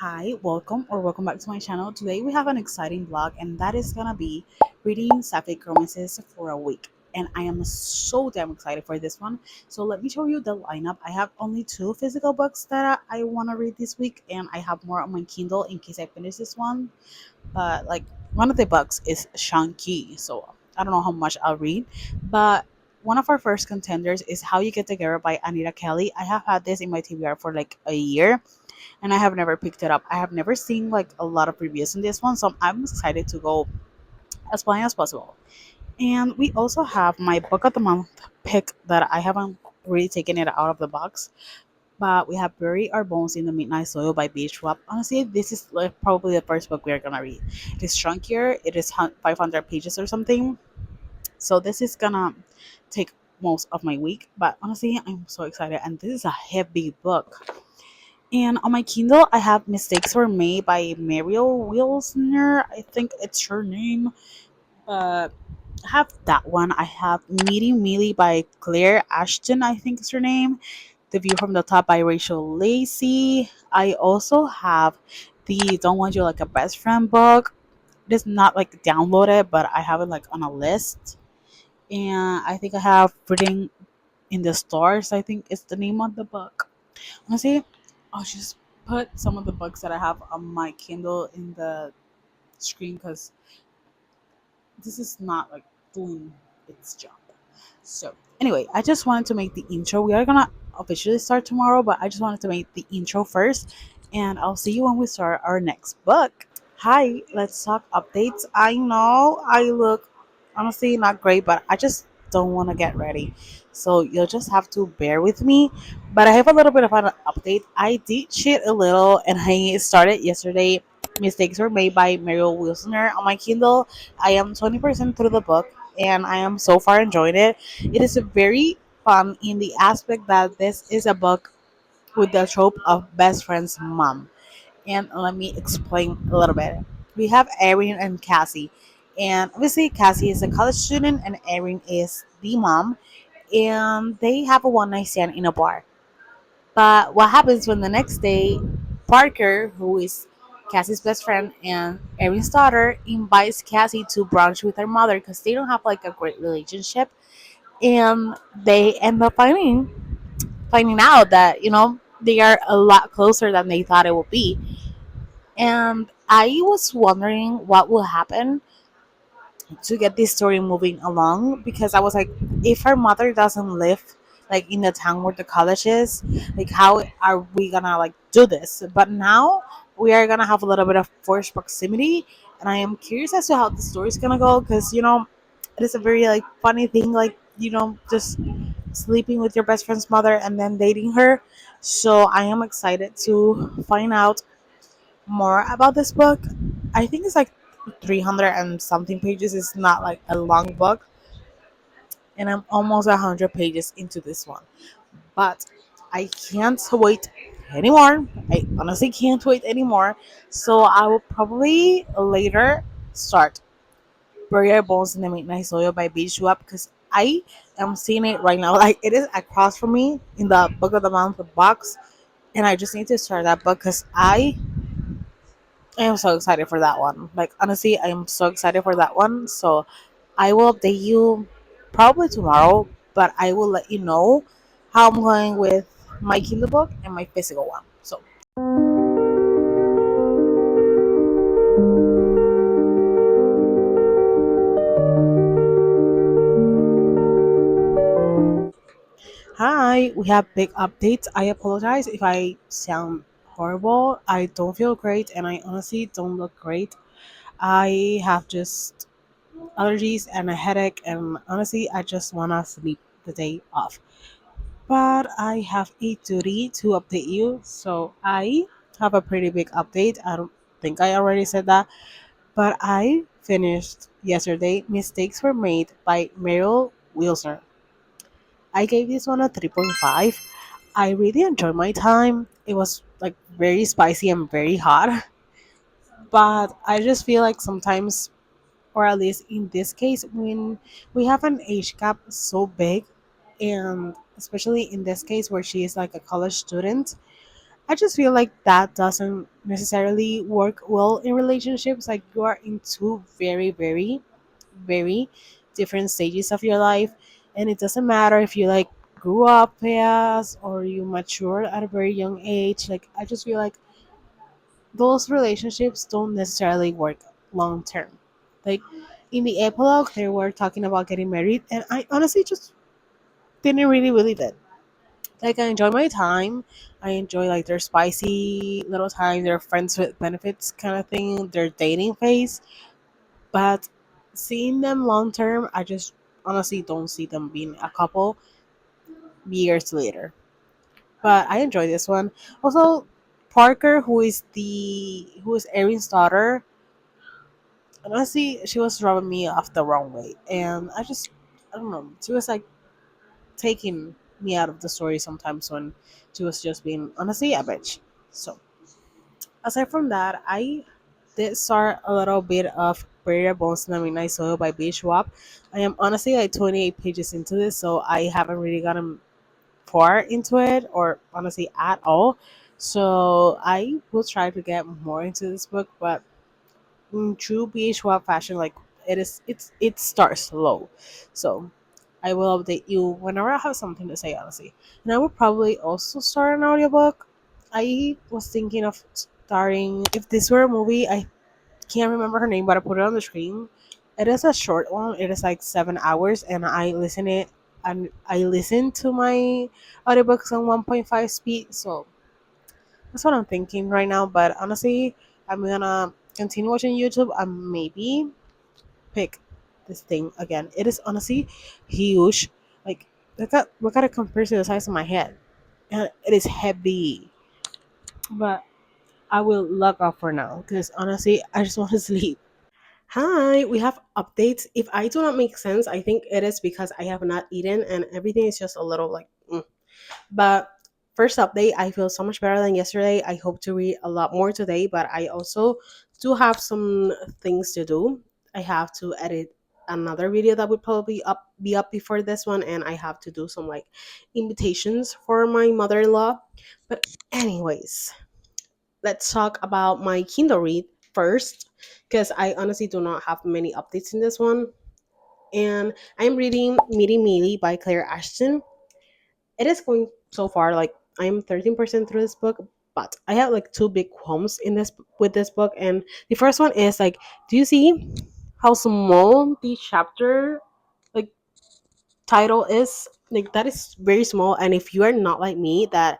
Hi, welcome back to my channel. Today we have an exciting vlog, and that is gonna be reading sapphic romances for a week. And I am so damn excited for this one. So let me show you the lineup. I have only two physical books that I want to read this week, and I have more on my Kindle in case I finish this one. But like one of the books is Shang-Chi, so I don't know how much I'll read. But one of our first contenders is How You Get Together by Anita Kelly. I have had this in my TBR for like a year and I have never picked it up. I have never seen like a lot of reviews in this one, so I'm excited to go as blind as possible. And we also have my book of the month pick that I haven't really taken it out of the box. But we have Bury Our Bones in the Midnight Soil by B. Schwab. Honestly, this is like probably the first book we're gonna read. It is chunkier. It is 500 pages or something. So this is gonna take most of my week. But honestly, I'm so excited. And this is a heavy book. And on my Kindle, I have Mistakes Were Made by Mariel Wilsner. I think it's her name. I have that one. I have Meeting Millie by Claire Ashton, I think is her name. The View from the Top by Rachel Lacey. I also have the Don't Want You Like a Best Friend book. It is not like downloaded, but I have it like on a list. And I think I have Reading in the Stars, I think is the name of the book. Honestly, I'll just put some of the books that I have on my Kindle in the screen because this is not like doing its job. So, anyway, I just wanted to make the intro. We are gonna officially start tomorrow, but I just wanted to make the intro first, and I'll see you when we start our next book. Hi, let's talk updates. I know I look honestly not great, but I just don't want to get ready. So you'll just have to bear with me. But I have a little bit of an update. I did cheat a little and I started yesterday. Mistakes Were Made by Mariel Wilsoner on my Kindle. I am 20% through the book and I am so far enjoying it. It is very fun in the aspect that this is a book with the trope of best friend's mom, and let me explain a little bit. We have Erin and Cassie, and obviously Cassie is a college student, and Erin is the mom, and they have a one night stand in a bar. But what happens when the next day, Parker, who is Cassie's best friend and Erin's daughter, invites Cassie to brunch with her mother because they don't have like a great relationship, and they end up finding out that they are a lot closer than they thought it would be. And I was wondering what will happen to get this story moving along because I was like, if her mother doesn't live like in the town where the college is, like how are we gonna like do this? But now we are gonna have a little bit of forced proximity, and I am curious as to how the story's gonna go because it is a very like funny thing, like just sleeping with your best friend's mother and then dating her. So I am excited to find out more about this book. I think it's like 300 and something pages. It's not like a long book, and I'm almost 100 pages into this one. But I can't wait anymore. I honestly can't wait anymore. So I will probably later start Bury Bones in the Midnight Soil by Beach Schwab because I am seeing it right now. Like it is across from me in the Book of the Month box, and I just need to start that book because I am so excited for that one. Like honestly, I am so excited for that one. So I will update you probably tomorrow, but I will let you know how I'm going with my Kindle book and my physical one. So hi, we have big updates. I apologize if I sound horrible. I don't feel great and I honestly don't look great. I have just allergies and a headache, and honestly I just wanna sleep the day off. But I have a duty to update you. So I have a pretty big update. I don't think I already said that, but I finished yesterday Mistakes Were Made by Meryl Wilson. I gave this one a 3.5. I really enjoyed my time. It was like very spicy and very hot, but I just feel like sometimes, or at least in this case, when we have an age gap so big, and especially in this case where she is like a college student, I just feel like that doesn't necessarily work well in relationships. Like you are in two very different stages of your life, and it doesn't matter if you like grew up fast or you matured at a very young age. Like I just feel like those relationships don't necessarily work long term. Like in the epilogue, they were talking about getting married, and I honestly just didn't really believe it. Like I enjoy my time. I enjoy like their spicy little time, their friends with benefits kind of thing, their dating phase. But seeing them long term, I just honestly don't see them being a couple years later. But I enjoy this one. Also, Parker, who is Erin's daughter, honestly, she was rubbing me off the wrong way, and I don't know. She was like taking me out of the story sometimes when she was just being honestly a bitch. So aside from that, I did start a little bit of Prayer Bones in the Midnight Soil by B. Schwab. I am honestly like 28 pages into this, so I haven't really gotten far into it or honestly at all. So I will try to get more into this book, but in true B. Schwab fashion, like it starts slow. So I will update you whenever I have something to say, honestly. And I will probably also start an audiobook. I was thinking of starting, if this were a movie, I can't remember her name, but I put it on the screen. It is a short one. It is like 7 hours, and I listen to my audiobooks on 1.5 speed. So that's what I'm thinking right now. But honestly, I'm gonna continue watching YouTube and maybe pick this thing again. It is honestly huge. Like look at it compared to the size of my head. And it is heavy. But I will log off for now because honestly I just want to sleep. Hi, we have updates. If I do not make sense, I think it is because I have not eaten and everything is just a little like But first update, I feel so much better than yesterday. I hope to read a lot more today, but I also do have some things to do. I have to edit another video that would probably be up before this one, and I have to do some like invitations for my mother-in-law. But anyways, let's talk about my Kindle read first because I honestly do not have many updates in this one. And I'm reading Meeting Mealy by Claire Ashton. It is going so far like I'm 13% through this book, but I have like two big qualms in this with this book. And the first one is like, do you see how small the chapter like title is? Like that is very small, and if you are not like me that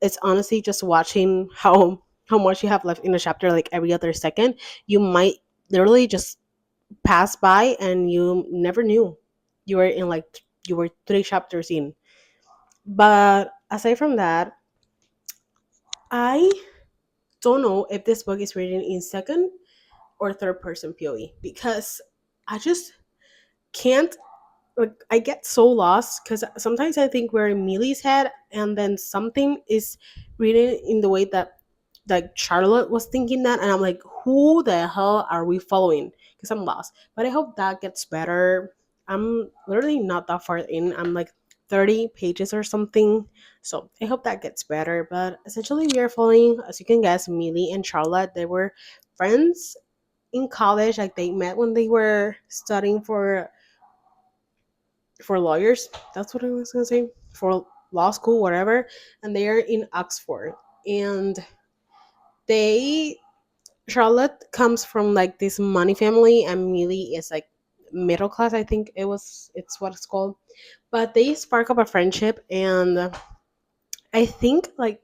it's honestly just watching how much you have left in a chapter like every other second, you might literally just pass by and you never knew you were in like you were three chapters in. But aside from that, I don't know if this book is written in second or third person POE because I just can't, like I get so lost because sometimes I think we're in Millie's head and then something is written in the way that like Charlotte was thinking that, and I'm like, who the hell are we following? Because I'm lost. But I hope that gets better. I'm literally not that far in. I'm like 30 pages or something. So I hope that gets better. But essentially we are following, as you can guess, Millie and Charlotte. They were friends in college. Like they met when they were studying for lawyers. That's what I was gonna say. For law school, whatever. And they are in Oxford. And they Charlotte comes from like this money family, and Millie is like middle class. I think it's what it's called. But they spark up a friendship, and I think like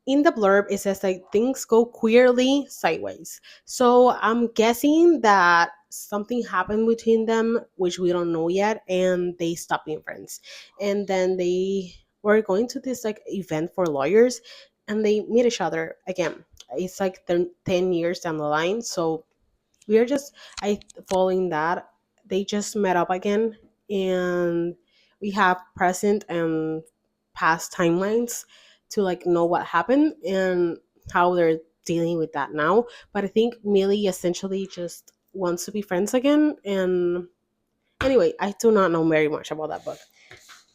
in the blurb it says like things go queerly sideways. So I'm guessing that something happened between them which we don't know yet, and they stop being friends. And then they were going to this like event for lawyers, and they meet each other again. It's like 10 years down the line, so we are just I following that. They just met up again, and we have present and past timelines to like know what happened and how they're dealing with that now. But I think Millie essentially just wants to be friends again. And anyway, I do not know very much about that book,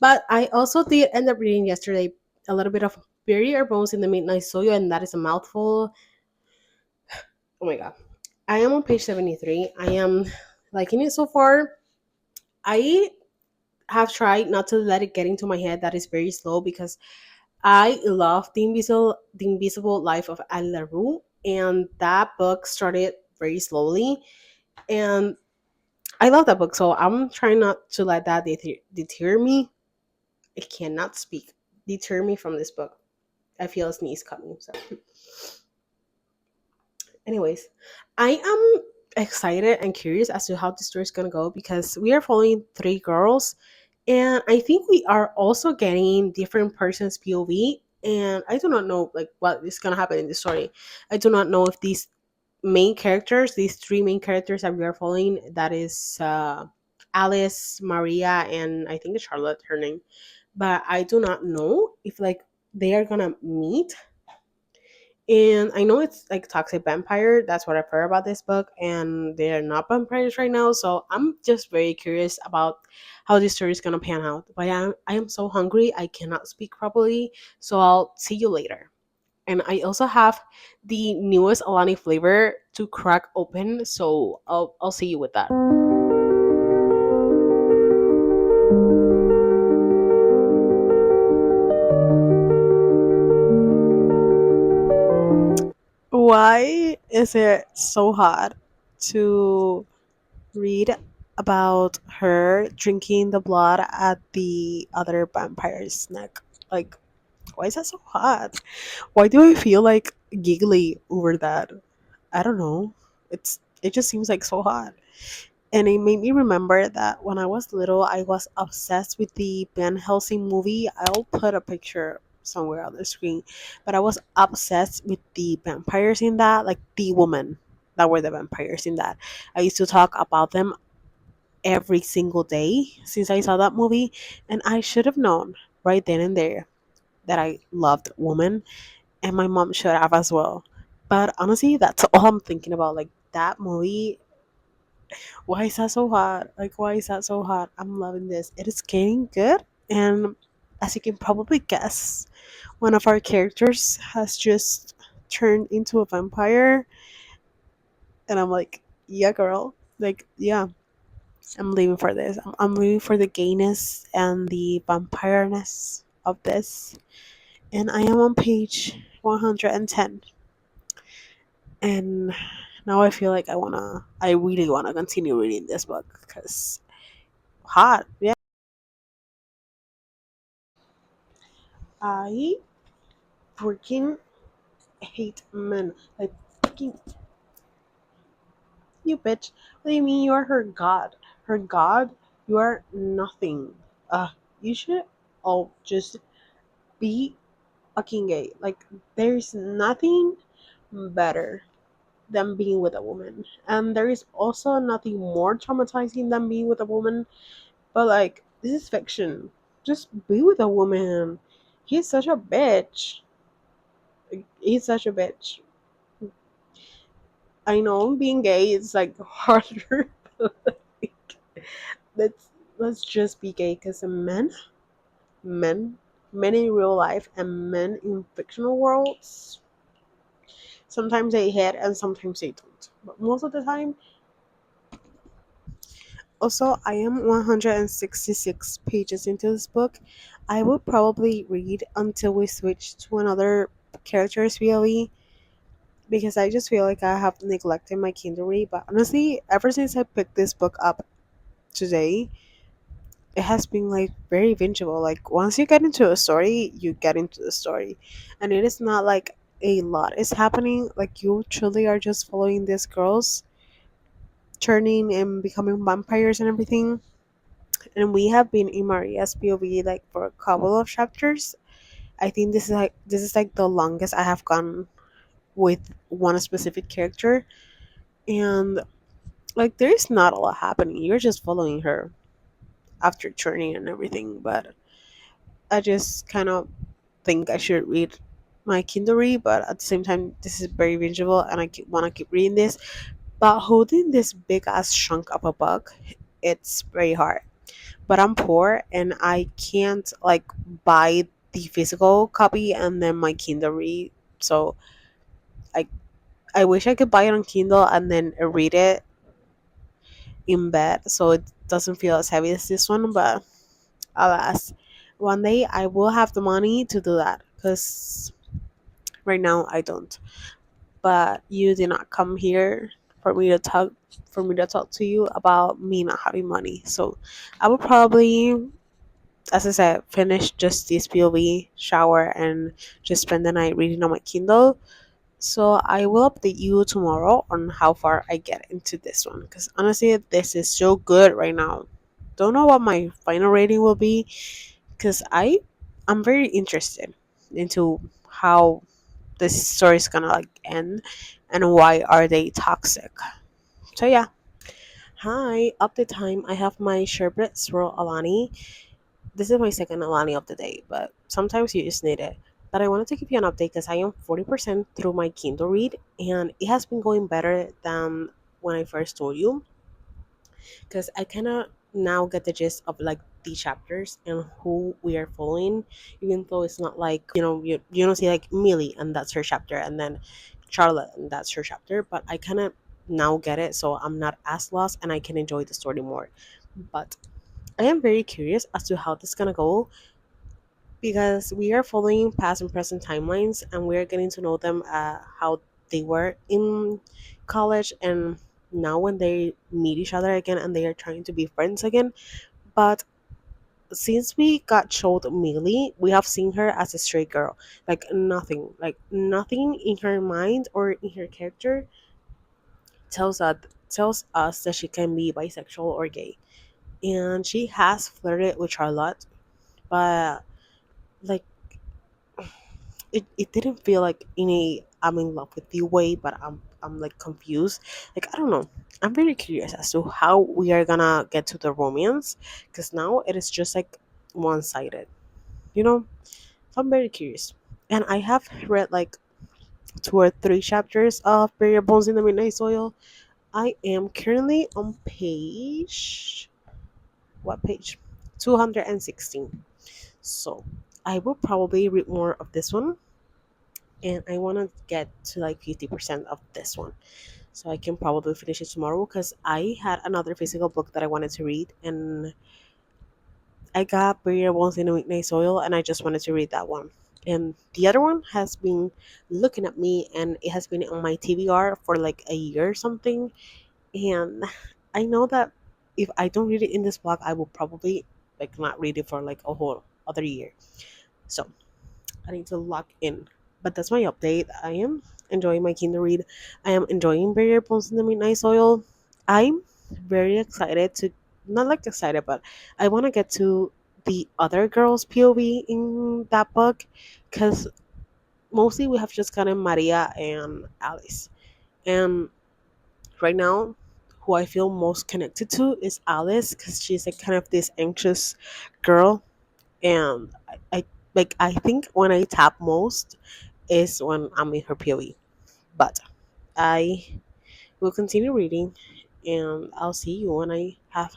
but I also did end up reading yesterday a little bit of Bury our bones in the midnight soil, and that is a mouthful. Oh my god. I am on page 73. I am liking it so far. I have tried not to let it get into my head that is very slow because I love the Invisible Life of Ali LaRue, and that book started very slowly, and I love that book. So I'm trying not to let that deter me. I cannot speak. Deter me from this book. I feel a sneeze coming. So, anyways, I am excited and curious as to how the story is gonna go because we are following three girls, and I think we are also getting different persons' POV. And I do not know like what is gonna happen in the story. I do not know if these three main characters that we are following, that is Alice, Maria, and I think it's Charlotte, her name. But I do not know if like they are gonna meet. And I know it's like toxic vampire. That's what I've heard about this book, and they're not vampires right now. So I'm just very curious about how this story is gonna pan out. But I am so hungry. I cannot speak properly. So I'll see you later. And I also have the newest Alani flavor to crack open. So I'll see you with that. Why is it so hard to read about her drinking the blood at the other vampire's neck? Like, why is that so hard? Why do I feel like giggly over that? I don't know. It just seems like so hard. And it made me remember that when I was little, I was obsessed with the Van Helsing movie. I'll put a picture somewhere on the screen, but I was obsessed with the vampires in that, like the woman that were the vampires in that. I used to talk about them every single day since I saw that movie, and I should have known right then and there that I loved women, and my mom should have as well. But honestly, that's all I'm thinking about. Like that movie, why is that so hard? Like, why is that so hard? I'm loving this. It is getting good. And as you can probably guess, one of our characters has just turned into a vampire. And I'm like, yeah, girl. Like, yeah, I'm living for this. I'm living for the gayness and the vampireness of this. And I am on page 110. And now I feel like I really wanna continue reading this book because hot. Yeah. I freaking hate men. Like, freaking, you bitch. What do you mean you are her god? Her god? You are nothing. You should all just be fucking gay. Like, there's nothing better than being with a woman. And there is also nothing more traumatizing than being with a woman. But, like, this is fiction. Just be with a woman. He's such a bitch. He's such a bitch. I know being gay is like harder. But like, let's just be gay because men, men in real life and men in fictional worlds, sometimes they hit and sometimes they don't. But most of the time, also, I am 166 pages into this book. I will probably read until we switch to another character's POV because I just feel like I have neglected my Kindle read. But honestly, ever since I picked this book up today, it has been like very bingeable. Like once you get into a story, you get into the story, and it is not like a lot is happening. Like you truly are just following these girls turning and becoming vampires and everything. And we have been in Maria's POV like for a couple of chapters. I think this is like the longest I have gone with one specific character, and like there is not a lot happening. You're just following her after turning and everything, but I just kind of think I should read my Kindle read, but at the same time, this is very bingeable and I want to keep reading this. But holding this big ass chunk of a book, it's very hard. But I'm poor and I can't like buy the physical copy and then my Kindle read. So I I wish I could buy it on Kindle and then read it in bed so it doesn't feel as heavy as this one. But alas, one day I will have the money to do that because right now I don't. But you did not come here for me to talk to you about me not having money. So I will probably, as I said, finish just this POV, shower, and just spend the night reading on my Kindle. So I will update you tomorrow on how far I get into this one. Because honestly, this is so good right now. Don't know what my final rating will be. Because I'm very interested into how this story is gonna like end and why are they toxic. So yeah. Hi, update time. I have my sherbet swirl Alani. This is my second Alani of the day, but sometimes you just need it. But I wanted to give you an update because I am 40% through my Kindle read and it has been going better than when I first told you because I kind of now get the gist of like the chapters and who we are following, even though it's not like, you don't see like Millie and that's her chapter and then Charlotte and that's her chapter, but I kind of now get it, so I'm not as lost and I can enjoy the story more. But I am very curious as to how this is gonna go because we are following past and present timelines and we're getting to know them how they were in college and now when they meet each other again and they are trying to be friends again. But since we got showed Millie, we have seen her as a straight girl. Like nothing in her mind or in her character tells us that she can be bisexual or gay. And she has flirted with Charlotte, but like it didn't feel like in a I'm in love with you way, but I'm like confused. Like I don't know. I'm very curious as to how we are gonna get to the romance because now it is just like one sided, you know. So I'm very curious, and I have read like 2 or 3 chapters of Burial Bones in the Midnight Soil. I am currently on page what page 216. So I will probably read more of this one and I want to get to like 50% of this one. So I can probably finish it tomorrow because I had another physical book that I wanted to read and I got Burial Bones in the Midnight Soil and I just wanted to read that one. And the other one has been looking at me and it has been on my TBR for like a year or something. And I know that if I don't read it in this blog, I will probably like not read it for like a whole other year. So I need to lock in. But that's my update. I am enjoying my Kindle read. I am enjoying Burial Bones in the Midnight Soil. I'm very excited to, not like excited, but I want to get to the other girl's POV in that book because mostly we have just gotten Maria and Alice. And right now, who I feel most connected to is Alice because she's like kind of this anxious girl. And I think when I tap most is when I'm in her POE. But I will continue reading and I'll see you when I have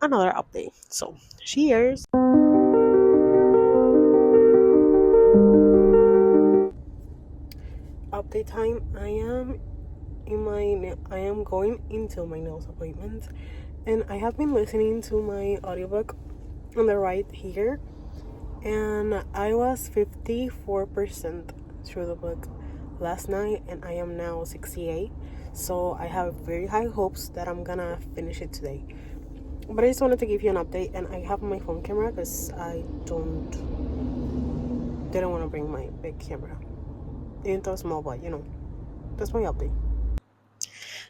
another update. So, cheers! Update time. I am going into my nails appointment and I have been listening to my audiobook on the right here and I was 54% through the book last night and I am now 68, so I have very high hopes that I'm gonna finish it today. But I just wanted to give you an update and I have my phone camera because I didn't want to bring my big camera, even though small, but that's my update.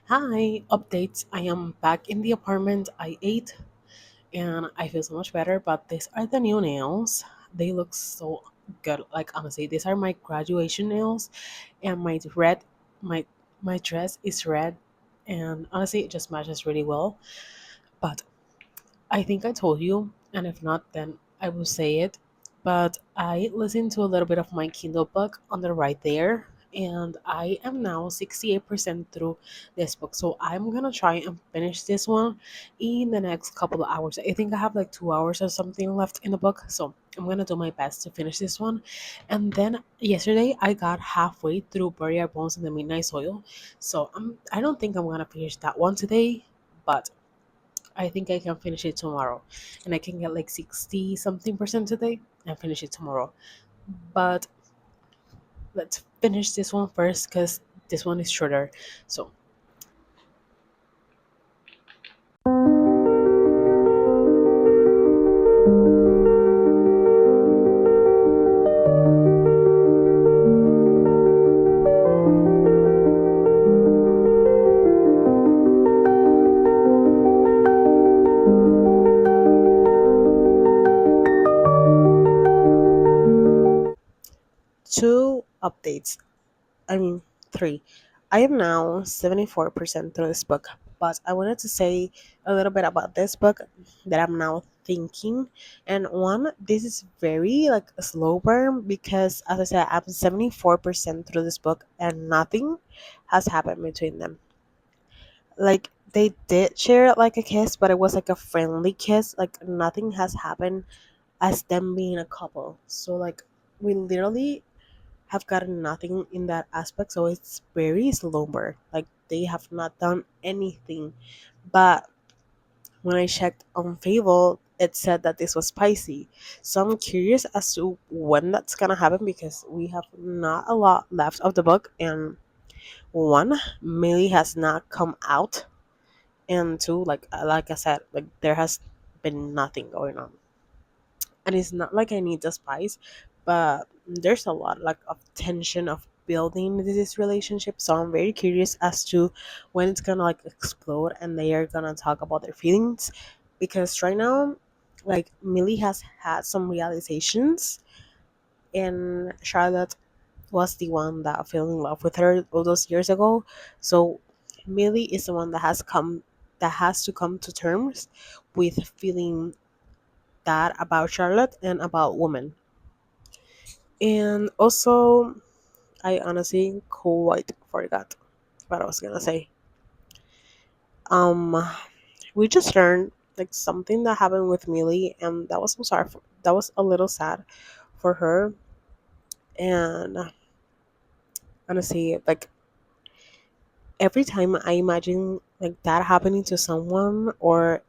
Hi, updates. I am back in the apartment. I ate and I feel so much better. But these are the new nails. They look so good. Like honestly, these are my graduation nails, and my my dress is red, and honestly, it just matches really well. But I think I told you, and if not, then I will say it. But I listened to a little bit of my Kindle book on the right there, and I am now 68% through this book. So I'm gonna try and finish this one in the next couple of hours. I think I have like 2 hours or something left in the book. So I'm gonna do my best to finish this one. And then yesterday I got halfway through Bury Our Bones in the Midnight Soil. So I don't think I'm gonna finish that one today, but I think I can finish it tomorrow. And I can get like 60 something percent today and finish it tomorrow. But let's finish this one first because this one is shorter. So two updates. I mean, three. I am now 74% through this book, but I wanted to say a little bit about this book that I'm now thinking. And one, this is very like a slow burn because, as I said, I'm 74% through this book and nothing has happened between them. Like, they did share like a kiss, but it was like a friendly kiss. Like, nothing has happened as them being a couple. So, like, we literally have gotten nothing in that aspect, so it's very slow burn. Like, they have not done anything. But when I checked on Fable, it said that this was spicy. So I'm curious as to when that's gonna happen because we have not a lot left of the book, and one, Millie has not come out, and two, like I said, like there has been nothing going on. And it's not like I need the spice, but there's a lot like of tension of building this relationship. So I'm very curious as to when it's gonna like explode and they are gonna talk about their feelings, because right now, like, Millie has had some realizations, and Charlotte was the one that fell in love with her all those years ago. So Millie is the one that has to come to terms with feeling that about Charlotte and about women. And also, I honestly quite forgot what I was gonna say. Um, we just learned like something that happened with Millie, and that was, I'm sorry, that was a little sad for her. And honestly, like every time I imagine like that happening to someone, or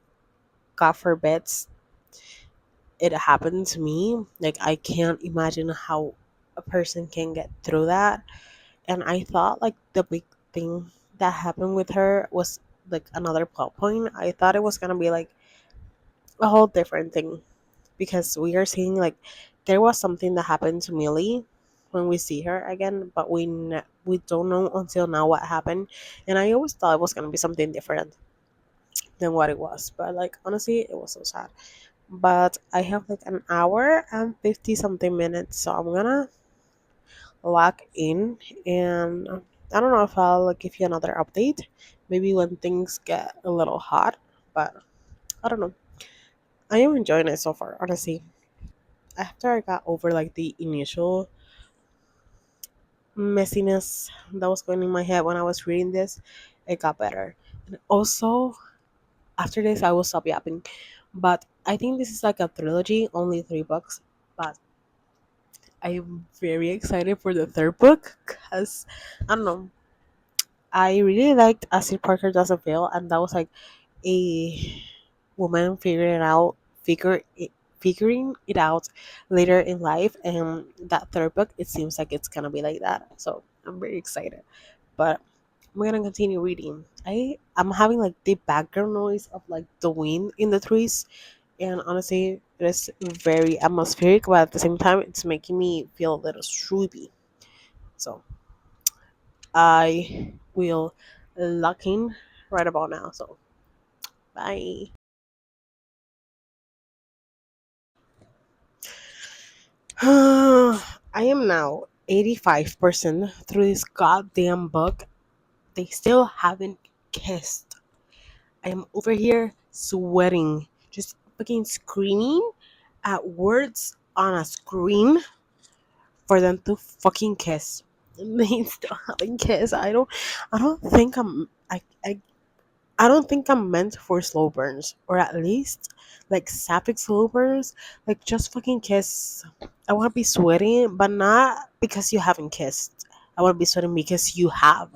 God forbids it happened to me, like I can't imagine how a person can get through that. And I thought like the big thing that happened with her was like another plot point. I thought it was gonna be like a whole different thing, because we are seeing like there was something that happened to Millie when we see her again, but we don't know until now what happened. And I always thought it was gonna be something different than what it was. But like honestly, it was so sad. But I have like an hour and 50 something minutes, so I'm gonna lock in, and I don't know if I'll like give you another update maybe when things get a little hot, but I don't know. I am enjoying it so far, honestly. After I got over like the initial messiness that was going in my head when I was reading this, it got better. And also, after this I will stop yapping. But I think this is like a trilogy, only 3 books, but I'm very excited for the third book because I don't know, I really liked Acid Parker Doesn't Fail, and that was like a woman figuring it out later in life. And that third book, it seems like it's gonna be like that. So I'm very excited. But I'm gonna continue reading. I'm having like the background noise of like the wind in the trees, and honestly, it is very atmospheric, but at the same time, it's making me feel a little sleepy. So I will lock in right about now. So bye. I am now 85% through this goddamn book. They still haven't kissed. I am over here sweating, just fucking screaming at words on a screen for them to fucking kiss. They still haven't kissed. I don't think I don't think I'm meant for slow burns, or at least like sapphic slow burns. Like just fucking kiss. I want to be sweating, but not because you haven't kissed. I want to be sweating because you have,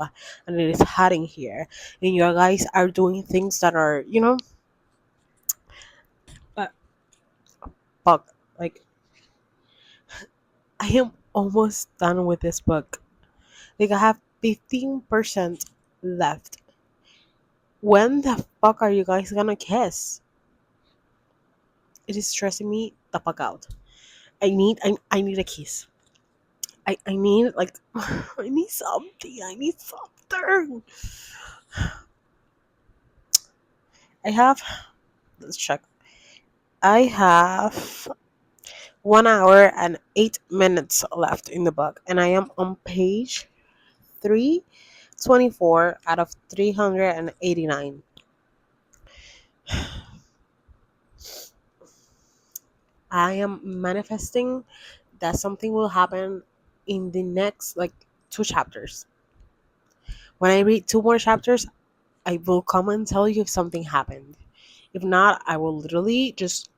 and it is hot in here, and you guys are doing things that are, but fuck. Like I am almost done with this book. Like I have 15% left. When the fuck are you guys gonna kiss? It is stressing me the fuck out. I need a kiss. I need like I need something. I need something. I have let's check. I have 1 hour and 8 minutes left in the book, and I am on page 324 out of 389. I am manifesting that something will happen in the next like 2 chapters. When I read 2 more chapters, I will come and tell you if something happened. If not, I will literally just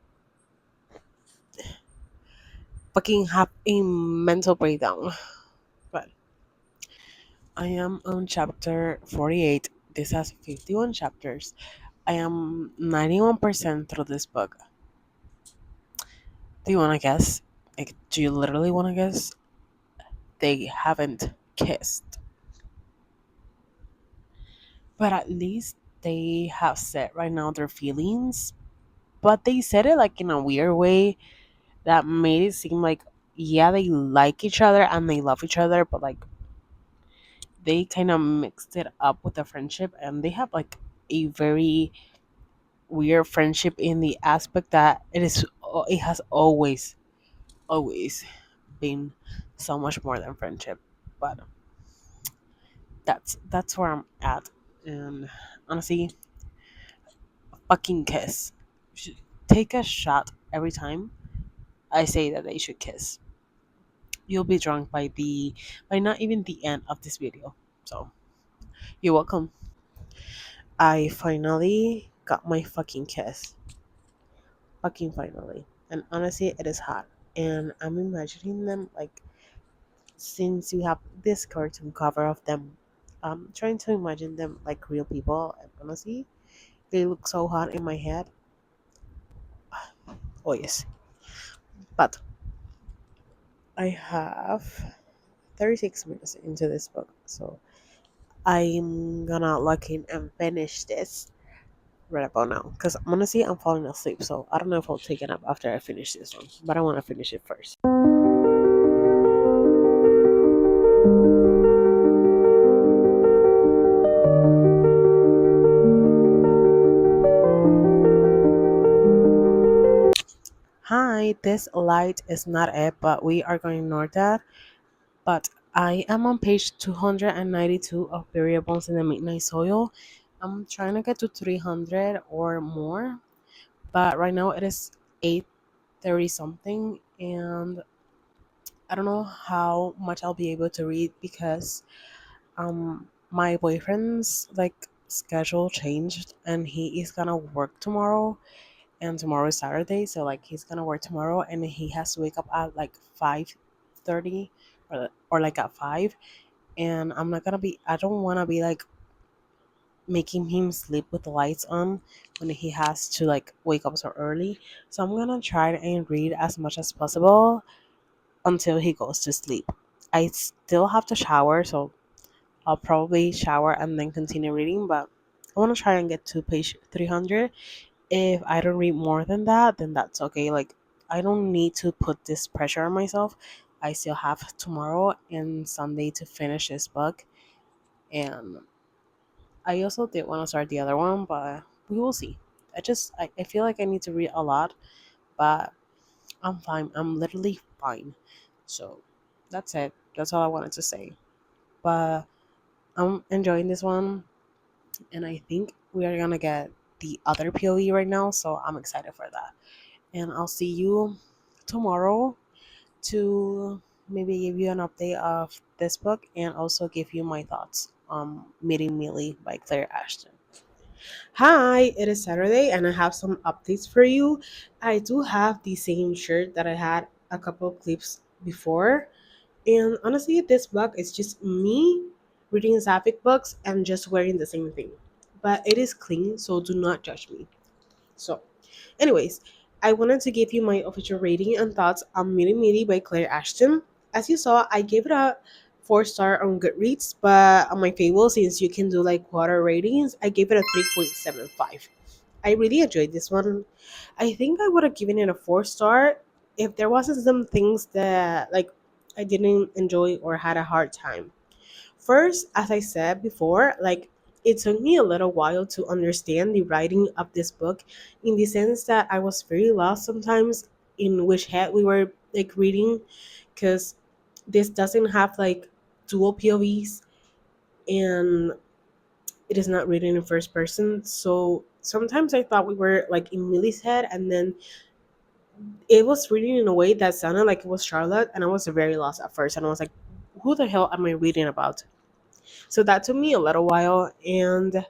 fucking have a mental breakdown. But I am on chapter 48. This has 51 chapters. I am 91% through this book. Do you want to guess? Like, do you literally want to guess? They haven't kissed. But at least they have said right now their feelings. But they said it like in a weird way that made it seem like, yeah, they like each other and they love each other, but like they kind of mixed it up with the friendship, and they have like a very weird friendship in the aspect that it has always been so much more than friendship. But that's where I'm at. And honestly, fucking kiss. Should take a shot every time I say that they should kiss. You'll be drunk by not even the end of this video. So you're welcome. I finally got my fucking kiss. Fucking finally. And honestly, it is hot. And I'm imagining them like, since you have this cartoon cover of them, I'm trying to imagine them like real people. And honestly, they look so hot in my head. Oh yes. But I have 36 minutes into this book, so I'm gonna lock in and finish this right about now. Because honestly, I'm falling asleep, so I don't know if I'll take a nap after I finish this one, but I want to finish it first. Hi, this light is not it, but we are going to ignore that. But I am on page 292 of Burial Bones in the Midnight Soil. I'm trying to get to 300 or more, but right now it is 8:30 something, and I don't know how much I'll be able to read because my boyfriend's like schedule changed, and he is gonna work tomorrow, and tomorrow is Saturday, so like he's gonna work tomorrow, and he has to wake up at like 5:30 or like at 5, and I don't want to be like making him sleep with the lights on when he has to like wake up so early. So I'm gonna try and read as much as possible until he goes to sleep. I still have to shower, so I'll probably shower and then continue reading, but I want to try and get to page 300. If I don't read more than that, then that's okay. Like, I don't need to put this pressure on myself. I still have tomorrow and Sunday to finish this book. And I also did want to start the other one, but we will see. I feel like I need to read a lot, but I'm fine. I'm literally fine. So that's it. That's all I wanted to say. But I'm enjoying this one, and I think we are gonna get the other POE right now, so I'm excited for that. And I'll see you tomorrow to maybe give you an update of this book and also give you my thoughts on Meeting Millie by Claire Ashton. Hi, it is Saturday and I have some updates for you. I do have the same shirt that I had a couple of clips before. And honestly, this book is just me reading Sapphic books and just wearing the same thing. But it is clean, so do not judge me. So, anyways, I wanted to give you my official rating and thoughts on Meaty Meaty by Claire Ashton. As you saw, I gave it a 4 star on Goodreads, but on my Fable, since you can do like quarter ratings, I gave it a 3.75. I really enjoyed this one. I think I would have given it a 4 star if there wasn't some things that like I didn't enjoy or had a hard time. First, as I said before, like it took me a little while to understand the writing of this book in the sense that I was very lost sometimes in which head we were like reading because this doesn't have like dual POVs and it is not written in first person. So sometimes I thought we were like in Millie's head and then it was reading in a way that sounded like it was Charlotte and I was very lost at first and I was like, who the hell am I reading about? So that took me a little while. And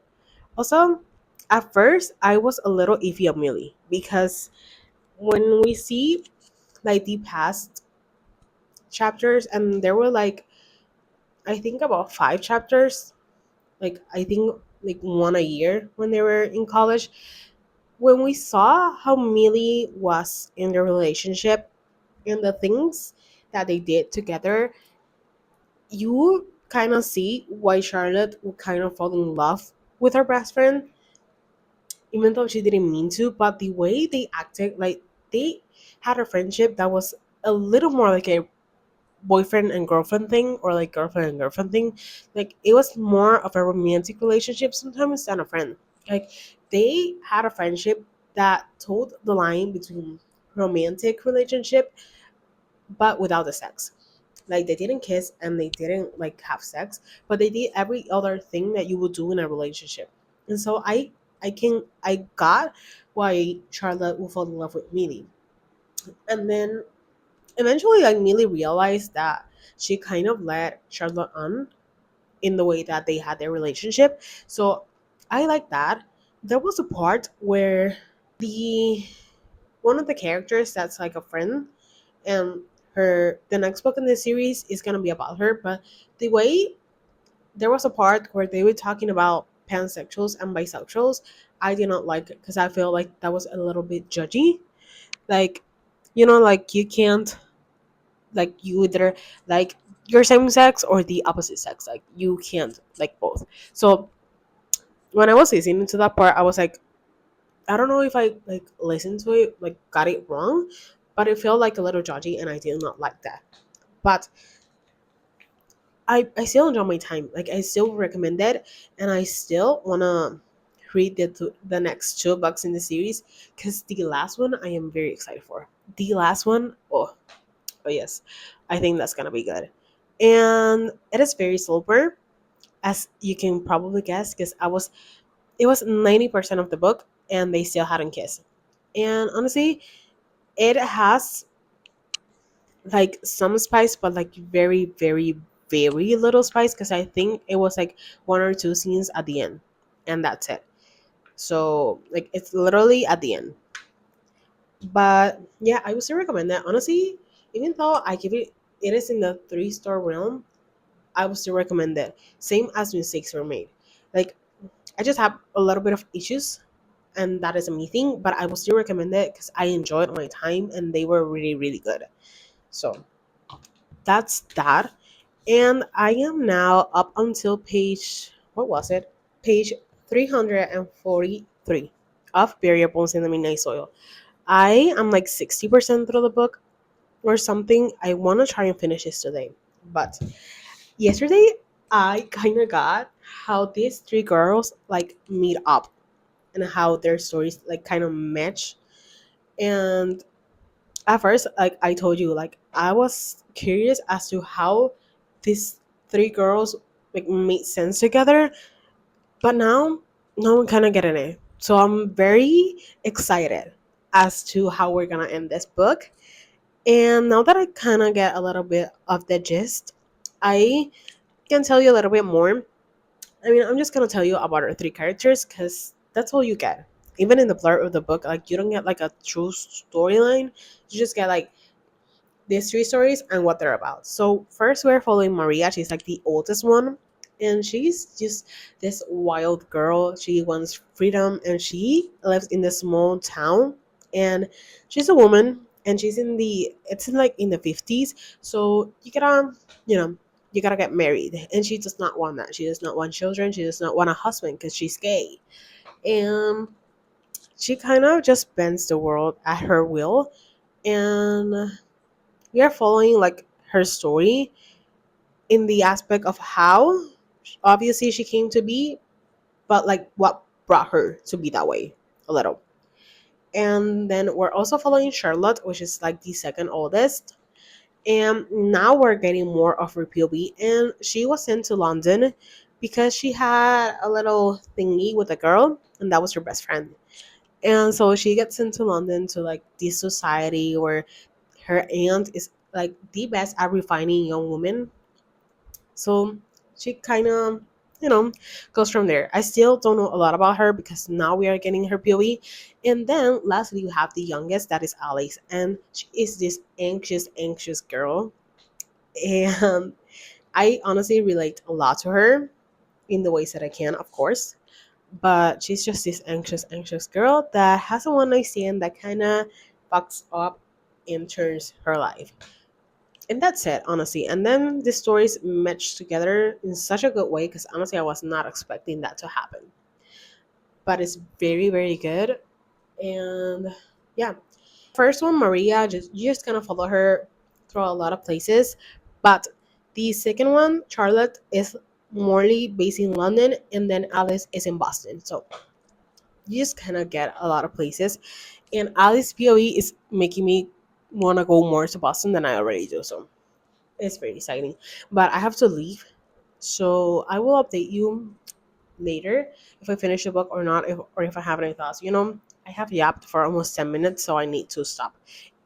also, at first, I was a little iffy on Millie because when we see like the past chapters, and there were like, I think about 5 chapters, like, I think like one a year when they were in college. When we saw how Millie was in the relationship and the things that they did together, you kind of see why Charlotte would kind of fall in love with her best friend even though she didn't mean to, but the way they acted, like they had a friendship that was a little more like a boyfriend and girlfriend thing or like girlfriend and girlfriend thing. Like it was more of a romantic relationship sometimes than a friend. Like they had a friendship that told the line between romantic relationship but without the sex. Like they didn't kiss and they didn't like have sex, but they did every other thing that you would do in a relationship. And so I got why Charlotte would fall in love with Millie. And then eventually like Millie realized that she kind of let Charlotte on in the way that they had their relationship. So I like that. There was a part where the one of the characters that's like a friend and her the next book in the series is gonna be about her, but the way there was a part where they were talking about pansexuals and bisexuals, I did not like it because I feel like that was a little bit judgy. Like, like you can't like you either like your same sex or the opposite sex. Like you can't like both. So when I was listening to that part, I was like, I don't know if I like listened to it, like got it wrong, but it felt like a little judgy and I did not like that. But I still enjoy my time. Like I still recommend it, and I still wanna read the next 2 books in the series because the last one I am very excited for. The last one, oh yes, I think that's gonna be good, and it is very sober, as you can probably guess, because it was 90% of the book, and they still hadn't kissed, and honestly, it has like some spice, but like very, very, very little spice because I think it was like 1 or 2 scenes at the end, and that's it. So like it's literally at the end. But yeah, I would still recommend that. Honestly, even though I give it is in the 3 star realm, I would still recommend it. Same as mistakes were made. Like I just have a little bit of issues and that is a me thing, but I would still recommend it because I enjoyed my time and they were really, really good. So that's that. And I am now up until page, what was it? Page 343 of Variables in the Midnight Soil. I am like 60% through the book or something. I want to try and finish this today. But yesterday, I kind of got how these 3 girls like meet up and how their stories like kind of match. And at first, like I told you, like I was curious as to how these 3 girls like made sense together, but now I'm kind of getting it. So I'm very excited as to how we're gonna end this book. And now that I kind of get a little bit of the gist, I can tell you a little bit more. I mean, I'm just gonna tell you about our 3 characters because That's all you get. Even in the blurb of the book, like you don't get like a true storyline. You just get like these three stories and what they're about. So first we're following Maria. She's like the oldest one. And she's just this wild girl. She wants freedom and she lives in this small town. And she's a woman and she's in the it's in like in the 50s. So you know, you gotta get married. And she does not want that. She does not want children. She does not want a husband because she's gay. And she kind of just bends the world at her will. And we are following like her story in the aspect of how obviously she came to be, but like what brought her to be that way a little. And then we're also following Charlotte, which is like the second oldest. And now we're getting more of her POV. And she was sent to London because she had a little thingy with a girl, and that was her best friend. And so she gets into London to like this society where her aunt is like the best at refining young women. So she kind of, you know, goes from there. I still don't know a lot about her because now we are getting her POV. And then lastly, you have the youngest, that is Alex. And she is this anxious girl. And I honestly relate a lot to her in the ways that I can, of course. But she's just this anxious girl that has a one night stand that kind of fucks up and turns her life. And that's it, honestly. And then the stories match together in such a good way because honestly, I was not expecting that to happen. But it's very good. And yeah, first one, Maria, just you just kind of follow her through a lot of places. But the second one, Charlotte, is morely based in London, and then Alice is in Boston. So you just kind of get a lot of places. And Alice POE is making me want to go more to Boston than I already do. So it's very exciting. But I have to leave. So I will update you later if I finish the book or not, if I have any thoughts. You know, I have yapped for almost 10 minutes, so I need to stop.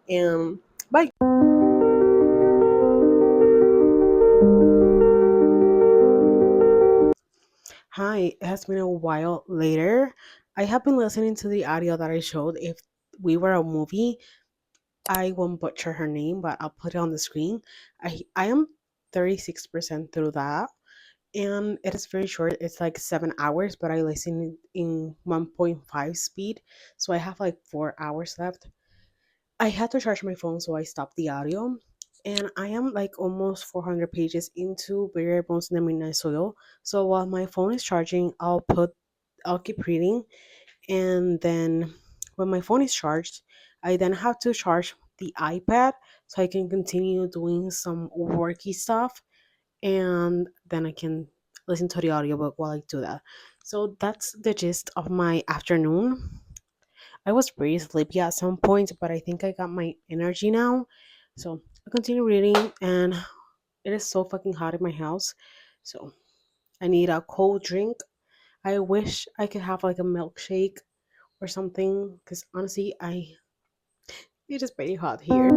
And bye. Hi, it has been a while later. I have been listening to the audio that I showed. If we were a movie, I won't butcher her name, but I'll put it on the screen. I am 36% through that, and it is very short. It's like 7 hours, but I listen in 1.5 speed, so I have like 4 hours left. I had to charge my phone, so I stopped the audio. And I am like almost 400 pages into Burial Bones in the Midnight Soil. So while my phone is charging, I'll keep reading. And then when my phone is charged, I then have to charge the iPad so I can continue doing some worky stuff, and then I can listen to the audiobook while I do that. So that's the gist of my afternoon. I was pretty sleepy at some point, but I think I got my energy now. So I continue reading, and it is so fucking hot in my house. So I need a cold drink. I wish I could have like a milkshake or something, because honestly, it is very hot here.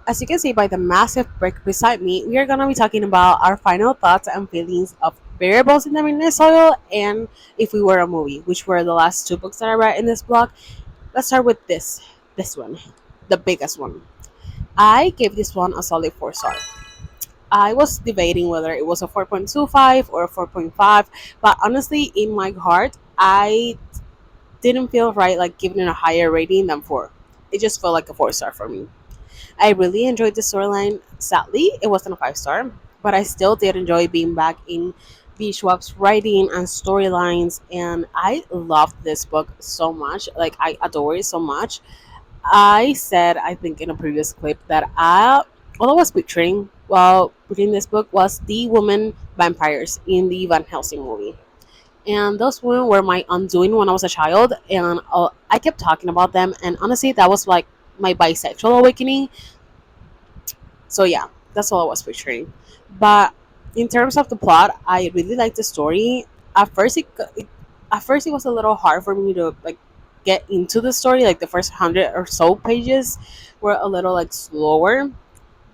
As you can see by the massive brick beside me, we are going to be talking about our final thoughts and feelings of Variables in the Midnight Soil and If We Were a Movie, which were the last two books that I read in this blog. Let's start with this one, the biggest one. I gave this one a solid 4 star. I was debating whether it was a 4.25 or a 4.5, but honestly, in my heart, I didn't feel right like giving it a higher rating than 4. It just felt like a 4 star for me. I really enjoyed the storyline. Sadly, it wasn't a 5 star, but I still did enjoy being back in B. Schwab's writing and storylines, and I loved this book so much. Like, I adore it so much. I said, I think in a previous clip, that all I was picturing while reading this book was the woman vampires in the Van Helsing movie. And those women were my undoing when I was a child, and I kept talking about them. And honestly, that was like my bisexual awakening. So yeah, that's all I was picturing. But in terms of the plot, I really liked the story. At first, at first it was a little hard for me to like get into the story. Like the first 100 or so pages were a little like slower,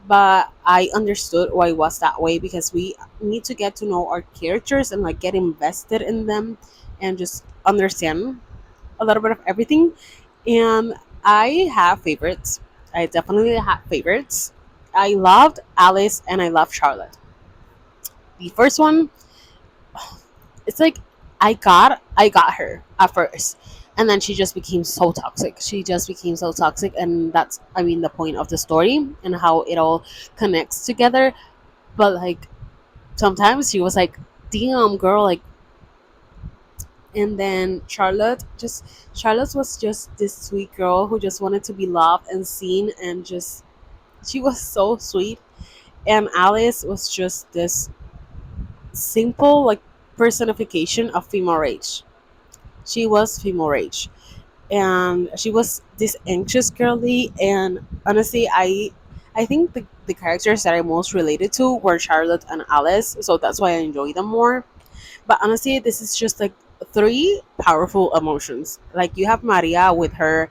but I understood why it was that way because we need to get to know our characters and like get invested in them and just understand a little bit of everything. And I have favorites. I definitely have favorites. I loved Alice and I love Charlotte. The first one, it's like I got her at first. And then she just became so toxic. She just became so toxic, and that's, I mean, the point of the story and how it all connects together. But like sometimes she was like, "Damn, girl!" Like, and then Charlotte was just this sweet girl who just wanted to be loved and seen, and just she was so sweet. And Alice was just this simple like personification of female rage. She was female rage, and she was this anxious girly. And honestly, I think the characters that I most related to were Charlotte and Alice, so that's why I enjoy them more. But honestly, this is just like three powerful emotions. Like you have Maria with her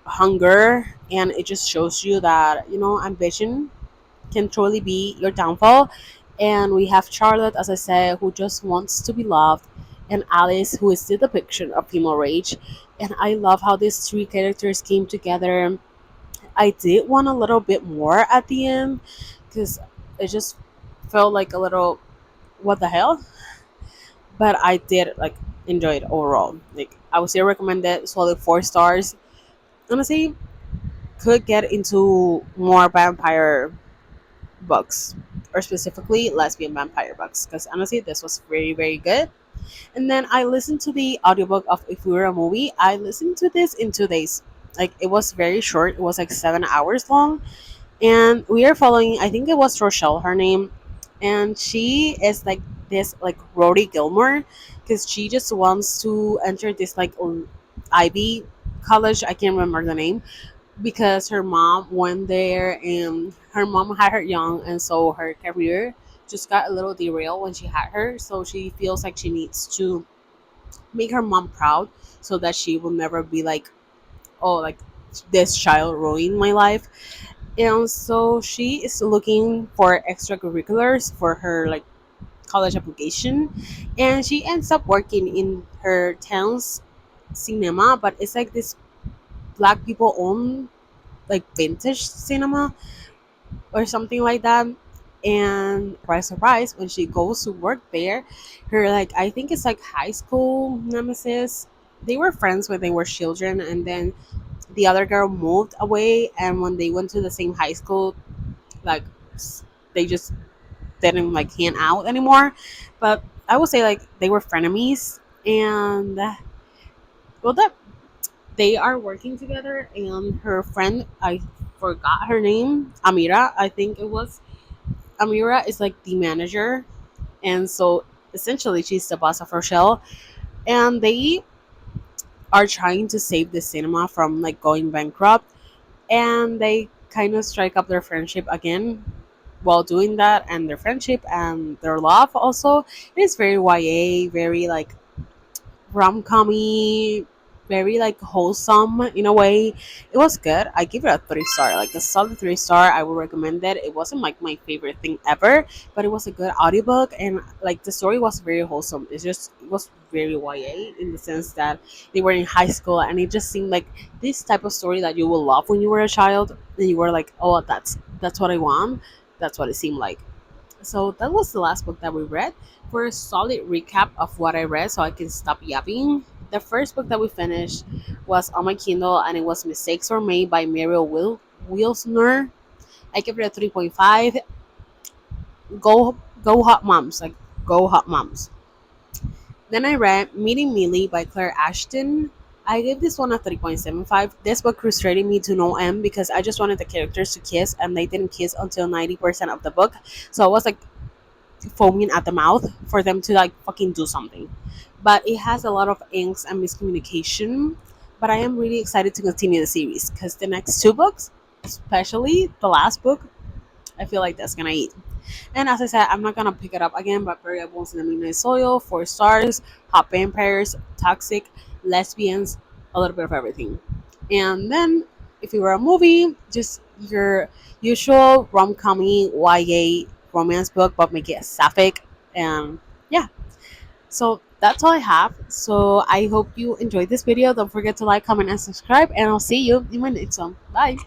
hunger, and it just shows you that, you know, ambition can truly be your downfall. And we have Charlotte, as I said, who just wants to be loved, and Alice, who is the depiction of female rage. And I love how these three characters came together. I did want a little bit more at the end because it just felt like a little what the hell, but I did like enjoy it overall. Like I would say recommend it, solid 4 stars. Honestly, could get into more vampire books, or specifically lesbian vampire books, because honestly this was very very good. And then I listened to the audiobook of If We Were a Movie. I listened to this in 2 days. Like it was very short, it was like 7 hours long. And we are following, I think it was Rochelle, her name, and she is like this like Rhodey Gilmore, because she just wants to enter this like Ivy college. I can't remember the name, because her mom went there and her mom had her young, and so her career just got a little derailed when she had her. So she feels like she needs to make her mom proud, so that she will never be like, oh, like this child ruined my life. And so she is looking for extracurriculars for her like college application, and she ends up working in her town's cinema, but it's like this black people own like vintage cinema or something like that. And surprise surprise, when she goes to work there, her like, I think it's like high school nemesis, they were friends when they were children, and then the other girl moved away, and when they went to the same high school, like they just didn't like hang out anymore. But I would say like they were frenemies. And well, that they are working together, and her friend, I forgot her name, Amira, I think it was. Amira is like the manager, and so essentially she's the boss of Rochelle, and they are trying to save the cinema from like going bankrupt, and they kind of strike up their friendship again while doing that. And their friendship and their love also, it is very YA, very like rom-commy, very like wholesome in a way. It was good. I give it a 3 star, like a solid 3 star. I would recommend it. It wasn't like my favorite thing ever, but it was a good audiobook, and like the story was very wholesome. It's just, it was very YA in the sense that they were in high school, and it just seemed like this type of story that you will love when you were a child, and you were like, oh, that's what I want. That's what it seemed like. So that was the last book that we read. For a solid recap of what I read, so I can stop yapping, the first book that we finished was on my Kindle, and it was Mistakes Were Made by Muriel Wilsner. I give it a 3.5. Go Hot Moms, like go Hot Moms. Then I read Meeting Millie by Claire Ashton. I gave this one a 3.75. This book frustrated me to no end because I just wanted the characters to kiss, and they didn't kiss until 90% of the book. So I was like foaming at the mouth for them to like fucking do something. But it has a lot of angst and miscommunication. But I am really excited to continue the series because the next two books, especially the last book, I feel like that's gonna eat. And as I said, I'm not gonna pick it up again, but Variables in the Midnight Soil, 4 stars, hot vampires, toxic, lesbians, a little bit of everything. And then if you were a movie, just your usual rom-com YA romance book, but make it sapphic. And yeah, so that's all I have. So I hope you enjoyed this video. Don't forget to like, comment, and subscribe, and I'll see you in my next one. Bye.